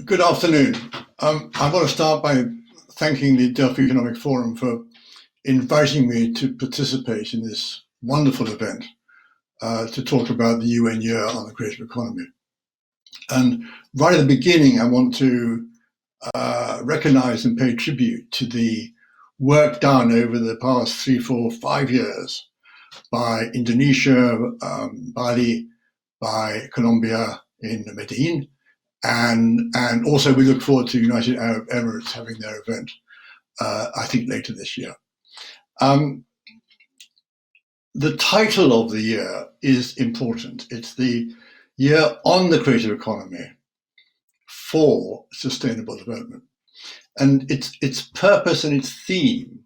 Good afternoon. I want to start by thanking the Delphi Economic Forum for inviting me to participate in this wonderful event to talk about the UN Year on the Creative Economy. And right at the beginning, I want to recognize and pay tribute to the work done over the past 3, 4, 5 years by Indonesia, Bali, by Colombia in Medellin, and also we look forward to United Arab Emirates having their event, I think later this year. The title of the year is important. It's the Year on the Creative Economy for Sustainable Development. And its purpose and its theme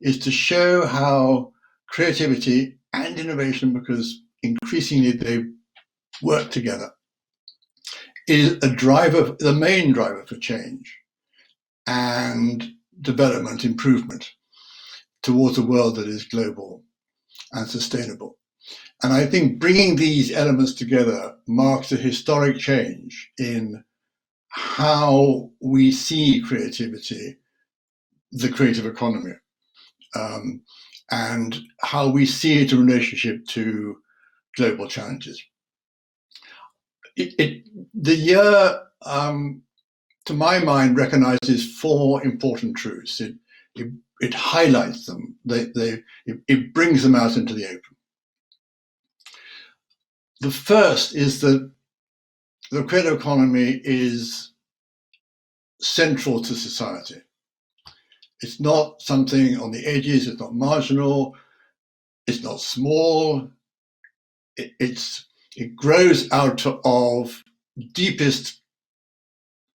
is to show how creativity and innovation, because increasingly they work together, is the main driver for change and development, improvement towards a world that is global and sustainable. And I think bringing these elements together marks a historic change in how we see creativity, the creative economy, and how we see it in relationship to global challenges. The year, to my mind, recognizes 4 important truths. It highlights them. It brings them out into the open. The first is that the creative economy is central to society. It's not something on the edges. It's not marginal. It's not small. It grows out of deepest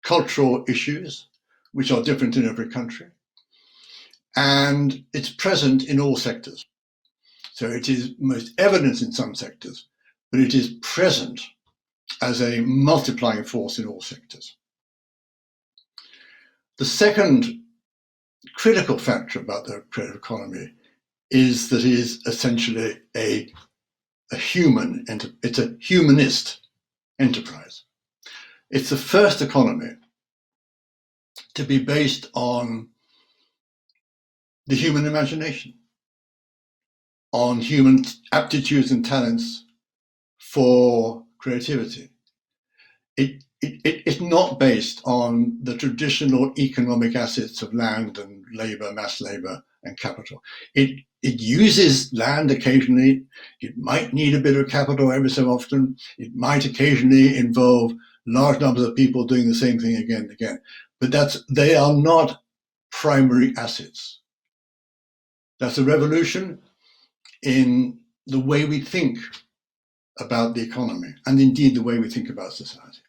cultural issues, which are different in every country. And it's present in all sectors. So it is most evident in some sectors, but it is present as a multiplying force in all sectors. The second critical factor about the creative economy is that it is essentially it's a humanist enterprise. It's the first economy to be based on the human imagination, on human aptitudes and talents for creativity. It's not based on the traditional economic assets of land and labor, mass labor and capital. It uses land occasionally. It might need a bit of capital every so often. It might occasionally involve large numbers of people doing the same thing again and again. But they are not primary assets. That's a revolution in the way we think about the economy, and indeed the way we think about society.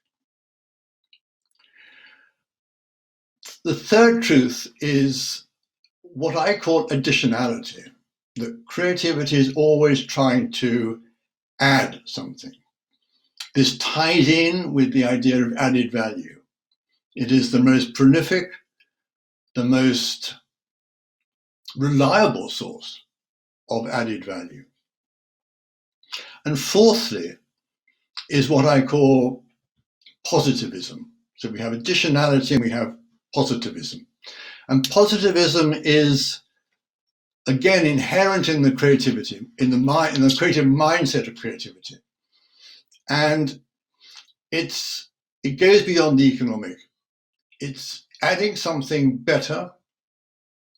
The third truth is what I call additionality, that creativity is always trying to add something. This ties in with the idea of added value. It is the most prolific, the most reliable source of added value. And fourthly is what I call positivism. So we have additionality and we have positivism. And positivism is, again, inherent in the creativity, in the creative mindset of creativity. And it goes beyond the economic. It's adding something better.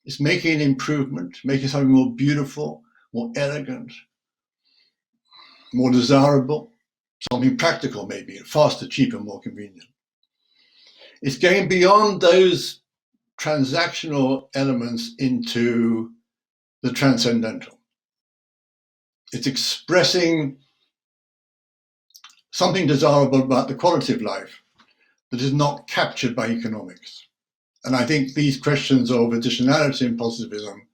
It's making an improvement, making something more beautiful, more elegant, more desirable, something practical maybe, faster, cheaper, more convenient. It's going beyond those transactional elements into the transcendental. It's expressing something desirable about the quality of life that is not captured by economics. And I think these questions of additionality and positivism,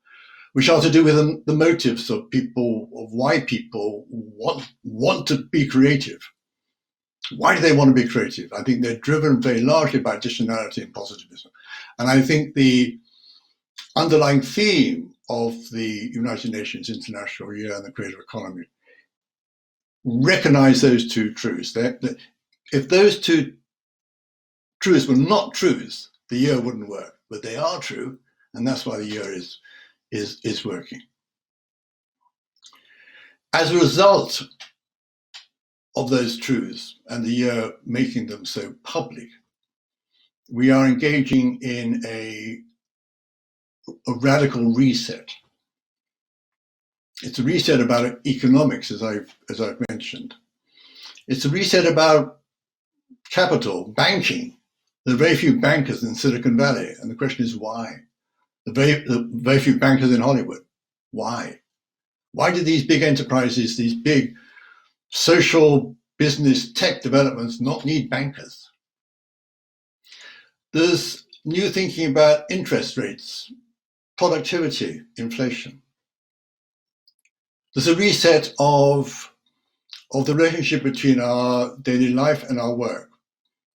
which are to do with the motives of people, of why people want to be creative. Why do they want to be creative? I think they're driven very largely by additionality and positivism. And I think the underlying theme of the United Nations International Year on the Creative Economy recognize those two truths. If those two truths were not truths, the year wouldn't work. But they are true, and that's why the year is working. As a result of those truths and the year making them so public, we are engaging in a radical reset. It's a reset about economics, as I've mentioned. It's a reset about capital, banking. There are very few bankers in Silicon Valley, and the question is why? The very few bankers in Hollywood. Why? Why do these big enterprises, these big social, business, tech developments not need bankers? There's new thinking about interest rates, productivity, inflation. There's a reset of the relationship between our daily life and our work.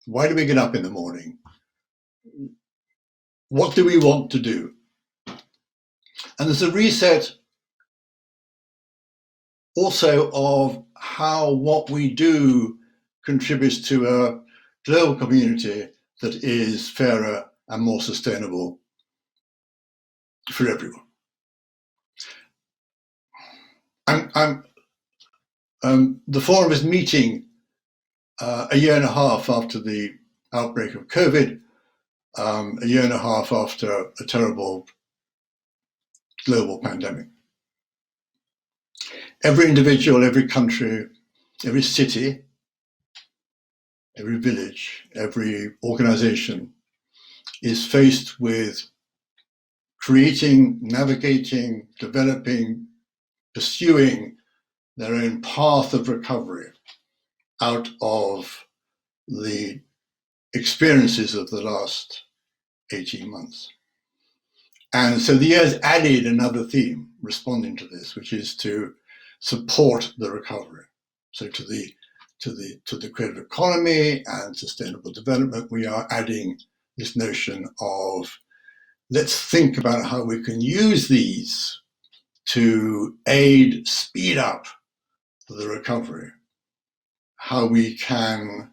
Why do we get up in the morning? What do we want to do? And there's a reset also of how what we do contributes to a global community that is fairer and more sustainable for everyone. The forum is meeting a year and a half after the outbreak of COVID, a year and a half after a terrible global pandemic. Every individual, every country, every city, every village, every organization is faced with creating, navigating, developing, pursuing their own path of recovery out of the experiences of the last 18 months. And so the year's added another theme responding to this, which is to support the recovery. So to the creative economy and sustainable development, we are adding this notion of let's think about how we can use these to aid, speed up the recovery, how we can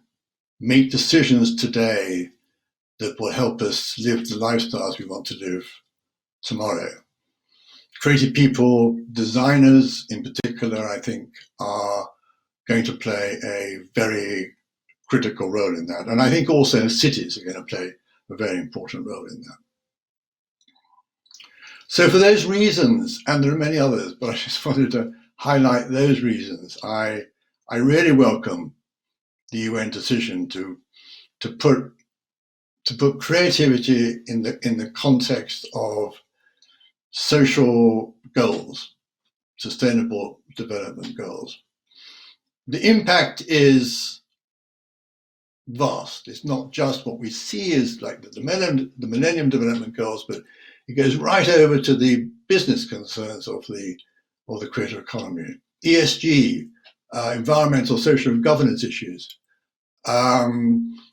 make decisions today that will help us live the lifestyles we want to live tomorrow. Creative people, designers in particular, I think, are going to play a very critical role in that. And I think also cities are going to play a very important role in that. So for those reasons, and there are many others, but I just wanted to highlight those reasons, I really welcome the UN decision to put creativity in the context of social goals, sustainable development goals. The impact is vast. It's not just what we see as like the Millennium Development Goals, but it goes right over to the business concerns of the creative economy, ESG, environmental, social, and governance issues,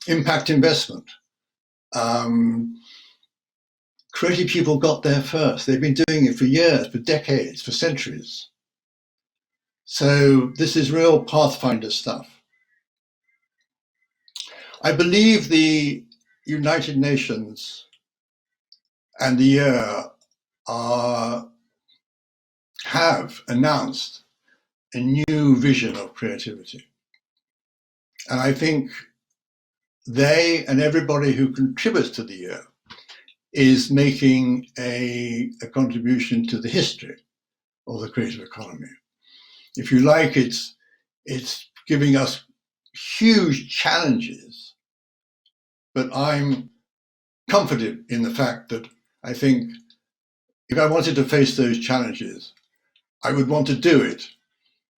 impact investment. Creative people got there first. They've been doing it for years, for decades, for centuries. So this is real pathfinder stuff. I believe the United Nations and the year have announced a new vision of creativity. And I think they and everybody who contributes to the year is making a contribution to the history of the creative economy. If you like, it's giving us huge challenges, but I'm comforted in the fact that I think if I wanted to face those challenges, I would want to do it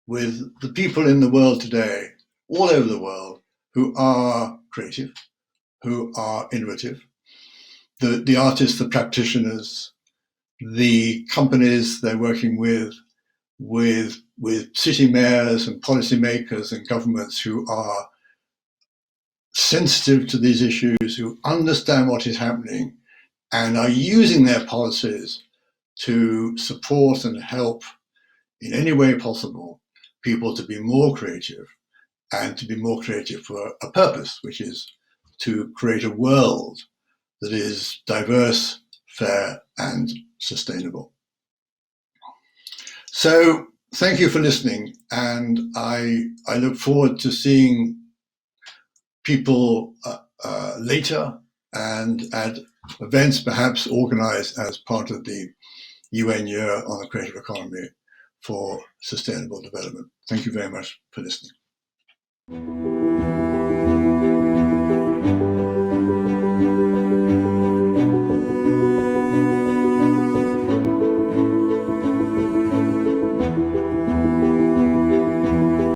with the people in the world today, all over the world, who are creative, who are innovative, the artists, the practitioners, the companies they're working with city mayors and policymakers and governments who are sensitive to these issues, who understand what is happening and are using their policies to support and help in any way possible people to be more creative and to be more creative for a purpose, which is to create a world that is diverse, fair, and sustainable. So thank you for listening, and I look forward to seeing people later and at events perhaps organized as part of the UN Year on the Creative Economy for Sustainable Development. Thank you very much for listening.